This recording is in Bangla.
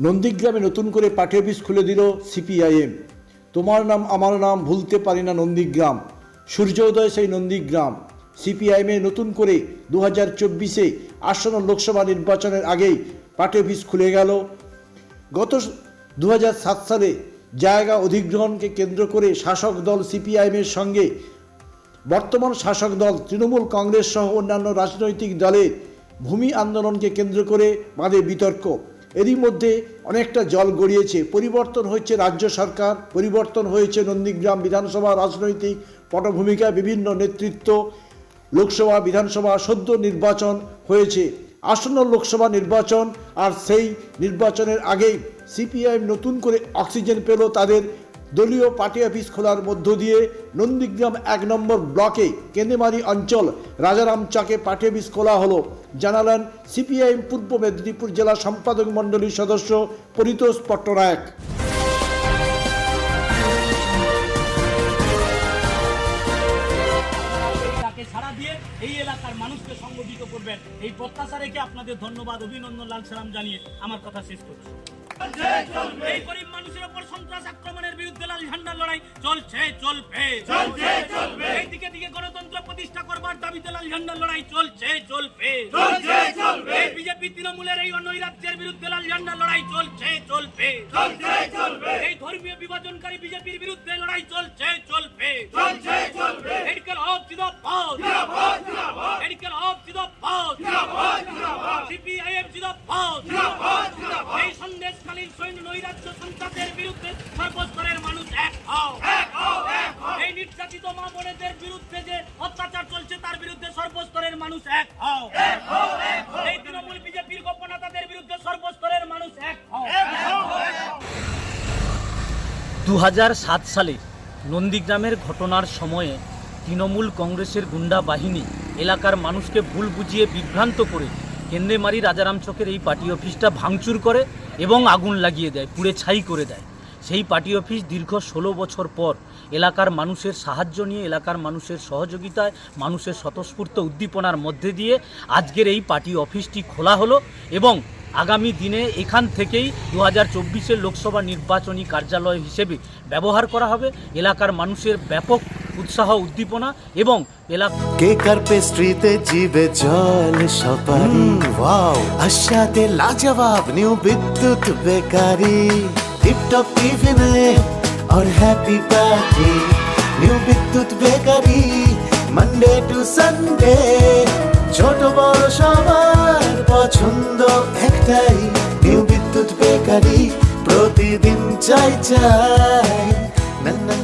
নন্দীগ্রামে নতুন করে পার্টি অফিস খুলে দিল সিপিআইএম। তোমার নাম আমার নাম ভুলতে পারি না নন্দীগ্রাম, সূর্যোদয় সেই নন্দীগ্রাম। সিপিআইএমে নতুন করে 2024-এ আসন্ন লোকসভা নির্বাচনের আগেই পার্টি অফিস খুলে গেল। গত 2007 সালে জায়গা অধিগ্রহণকে কেন্দ্র করে শাসক দল সিপিআইএমের সঙ্গে বর্তমান শাসক দল তৃণমূল কংগ্রেস সহ অন্যান্য রাজনৈতিক দলের ভূমি আন্দোলনকে কেন্দ্র করে বাঁধে বিতর্ক। এরই মধ্যে অনেকটা জল গড়িয়েছে, পরিবর্তন হয়েছে রাজ্য সরকার, পরিবর্তন হয়েছে নন্দীগ্রাম বিধানসভা রাজনৈতিক পটভূমিকা, বিভিন্ন নেতৃত্ব, লোকসভা বিধানসভা সদ্য নির্বাচন হয়েছে, আসন্ন লোকসভা নির্বাচন। আর সেই নির্বাচনের আগেই সিপিআইএম নতুন করে অক্সিজেন পেল তাদের দলীয় পার্টি অফিস খোলার মধ্য দিয়ে। নন্দীগ্রাম 1 নম্বর ব্লকে কেন্দেমারি অঞ্চল রাজারামচাকে পার্টি অফিস খোলা হলো, জানালেন সিপিআইএম পূর্ব মেদিনীপুর জেলা সম্পাদক মণ্ডলীর সদস্য পরিতোষ পট্টনায়ক। সারা দিয়ে এই এলাকার মানুষকে সংগঠিত করবেন, এই প্রত্যাশা রেখে আপনাদের ধন্যবাদ, অভিনন্দন, লাল সালাম জানিয়ে আমার কথা শেষ করছি। এই গরিব মানুষের উপর সন্ত্রাস আক্রমণের বিরুদ্ধে লাল ঝান্ডার লড়াই চলছে, চলবে। এই দিকে দিকে গণতন্ত্র প্রতিষ্ঠা করবার দাবিতে লাল ঝান্ডার লড়াই চলছে, চলবে। এই বিজেপি তৃণমূলের এই নৈরাজ্যের বিরুদ্ধে লাল ঝান্ডার লড়াই চলছে, চলবে। এই ধর্মীয় বিভাজনকারী বিজেপির বিরুদ্ধে লড়াই চলছে, চলবে। মেডিকেল অফ জিন্দাবাদ, মেডিকেল অফ জিন্দাবাদ, সিপিআইএম জিন্দাবাদ। এই সন্দেশকালীন সৈন্য নৈরাজ্য সন্ত্রাসের বিরুদ্ধে সর্বস্তরের মানুষ এক হও। এই নির্যাতিত মা বোনেদের বিরুদ্ধে যে অত্যাচার চলছে তার বিরুদ্ধে সর্বস্তরের মানুষ এক হও। এই তৃণমূল বিজেপির গোপনেতাদের বিরুদ্ধে সর্বস্তরের মানুষ এক হও। 2007 সালে নন্দীগ্রামের ঘটনার সময়ে তৃণমূল কংগ্রেসের গুন্ডা বাহিনী এলাকার মানুষকে ভুল বুঝিয়ে বিভ্রান্ত করে কেন্দেমারি রাজারামচকের এই পার্টি অফিসটা ভাঙচুর করে এবং আগুন লাগিয়ে দেয়, পুড়ে ছাই করে দেয়। সেই পার্টি অফিস দীর্ঘ 16 বছর পর এলাকার মানুষের সাহায্য নিয়ে, এলাকার মানুষের সহযোগিতায়, মানুষের স্বতঃস্ফূর্ত উদ্দীপনার মধ্যে দিয়ে আজকের এই পার্টি অফিসটি খোলা হলো এবং আগামী দিনে এখান থেকেই 2024-এর লোকসভা নির্বাচনী কার্যালয় হিসেবে ব্যবহার করা হবে। এলাকার মানুষের ব্যাপক উৎসাহ উদ্দীপনা এবং কেকার পেস্ট্রিতে জিবে জল সপারি, ওয়াও আশাতে লাজবাব নিউ বিদ্যুৎ বেকারি, টিপটপ টিফিনে और हैप्पी पार्टी নিউ বিদ্যুৎ বেকারি, মানডে টু সানডে ছোট বড় সবার পছন্দ একটাই, নিউ বিদ্যুৎ বেকারি প্রতিদিন চাই চাই। না না